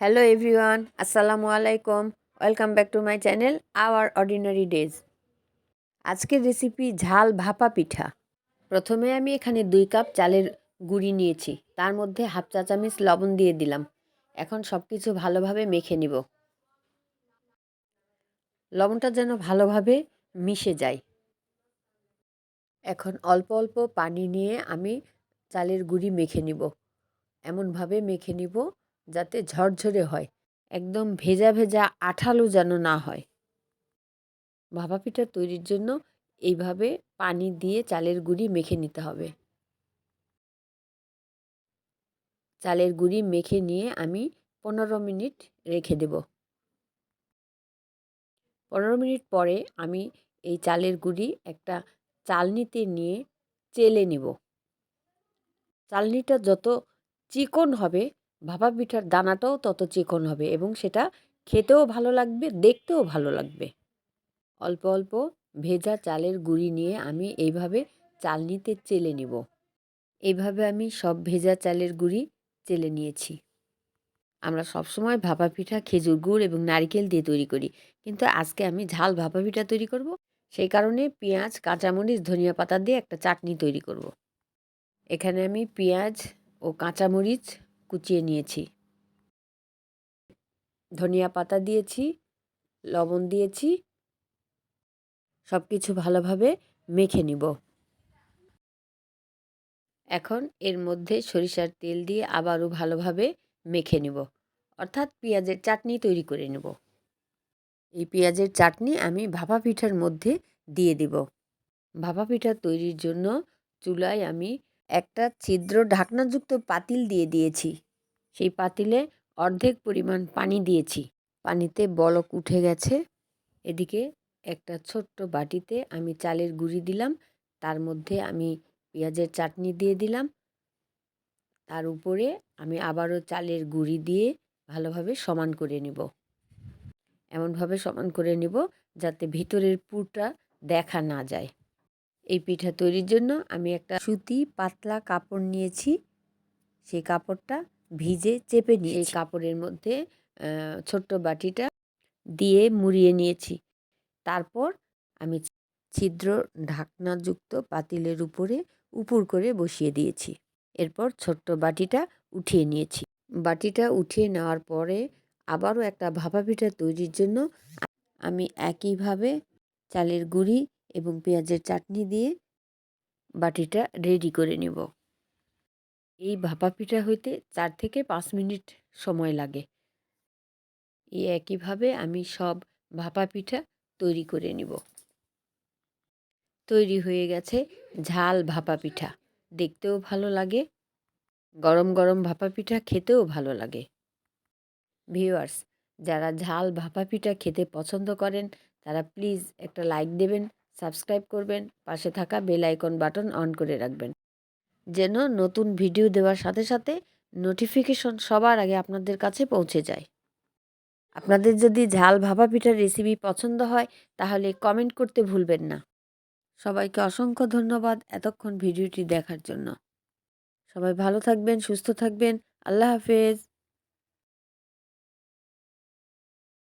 Hello everyone, Assalamu alaikum. Welcome back to my channel, Our Ordinary Days. আজকের recipe ঝাল ভাপা পিঠা। প্রথমে আমি এখানে 2 কাপ চালের গুঁড়ি নিয়েছি। তার মধ্যে হাফ চা চামচ লবণ দিয়ে দিলাম। এখন সব কিছু ভালোভাবে মেখে নিব। লবণটা যেন ভালোভাবে মিশে যায়। এখন অল্প অল্প পানি নিয়ে আমি চালের গুঁড়ি মেখে নিব। এমনভাবে মেখে নিব যাতে ঝরঝরে হয়, একদম ভেজা ভেজা আঠালো যেন না হয়। ভাপা পিঠা তৈরির জন্য এইভাবে পানি দিয়ে চালের গুঁড়ি মেখে নিতে হবে। চালের গুঁড়ি মেখে নিয়ে আমি 15 মিনিট রেখে দেব। 15 মিনিট পরে আমি এই চালের গুঁড়ি একটা চালনিতে নিয়ে চেলে নিব। চালনিটা যত চিকন হবে ভাপা পিঠার দানাটাও তত চিকন হবে এবং সেটা খেতেও ভালো লাগবে, দেখতেও ভালো লাগবে। অল্প অল্প ভেজা চালের গুঁড়ি নিয়ে আমি এইভাবে চালনিতে চেলে নিব। এইভাবে আমি সব ভেজা চালের গুঁড়ি চেলে নিয়েছি। আমরা সবসময় ভাপা পিঠা খেজুর গুড় এবং নারকেল দিয়ে তৈরি করি, কিন্তু আজকে আমি ঝাল ভাপা পিঠা তৈরি করব। সেই কারণে পেঁয়াজ, কাঁচামরিচ, ধনিয়া পাতা দিয়ে একটা চাটনি তৈরি করব। এখানে আমি পেঁয়াজ ও কাঁচামরিচ কুচিয়ে নিয়েছি, ধনিয়া পাতা দিয়েছি, লবণ দিয়েছি। সব কিছু ভালোভাবে মেখে নিব। এখন এর মধ্যে সরিষার তেল দিয়ে আবারও ভালোভাবে মেখে নেব, অর্থাৎ পেঁয়াজের চাটনি তৈরি করে নেব। এই পেঁয়াজের চাটনি আমি ভাপা পিঠার মধ্যে দিয়ে দেব। ভাপা পিঠা তৈরির জন্য চুলায় আমি একটা ছিদ্র ঢাকনাযুক্ত পাতিল দিয়ে দিয়েছি। সেই পাতিলে অর্ধেক পরিমাণ পানি দিয়েছি। পানিতে বলক উঠে গেছে। এদিকে একটা ছোট্ট বাটিতে আমি চালের গুঁড়ি দিলাম, তার মধ্যে আমি পেঁয়াজের চাটনি দিয়ে দিলাম। তার উপরে আমি আবারও চালের গুঁড়ি দিয়ে ভালোভাবে সমান করে নেব। এমনভাবে সমান করে নেব যাতে ভিতরের পুরটা দেখা না যায়। এই পিঠা তৈরির জন্য আমি একটা সুতি পাতলা কাপড় নিয়েছি। সেই কাপড়টা ভিজে চেপে নিয়ে এই কাপড়ের মধ্যে ছোট্ট বাটিটা দিয়ে মুড়িয়ে নিয়েছি। তারপর আমি ছিদ্র ঢাকনাযুক্ত পাতিলের উপরে উপুর করে বসিয়ে দিয়েছি। এরপর ছোট্ট বাটিটা উঠিয়ে নিয়েছি। বাটিটা উঠিয়ে নেওয়ার পরে আবারও একটা ভাপা পিঠা তৈরির জন্য আমি একইভাবে চালের গুঁড়ি এবং পেঁয়াজের চাটনি দিয়ে বাটিটা রেডি করে নেব। এই ভাপা পিঠা হইতে 4 থেকে 5 মিনিট সময় লাগে। এই একইভাবে আমি সব ভাপা পিঠা তৈরি করে নেব। তৈরি হয়ে গেছে ঝাল ভাপা পিঠা। দেখতেও ভালো লাগে, গরম গরম ভাপা পিঠা খেতেও ভালো লাগে। ভিউয়ার্স, যারা ঝাল ভাপা পিঠা খেতে পছন্দ করেন তারা প্লিজ একটা লাইক দেবেন, সাবস্ক্রাইব করবেন, পাশে থাকা বেল আইকন বাটন অন করে রাখবেন, যেন নতুন ভিডিও দেওয়ার সাথে সাথে নোটিফিকেশন সবার আগে আপনাদের কাছে পৌঁছে যায়। আপনাদের যদি ঝাল ভাপা পিঠার রেসিপি পছন্দ হয় তাহলে কমেন্ট করতে ভুলবেন না। সবাইকে অসংখ্য ধন্যবাদ এতক্ষণ ভিডিওটি দেখার জন্য। সবাই ভালো থাকবেন, সুস্থ থাকবেন। আল্লাহ হাফেজ।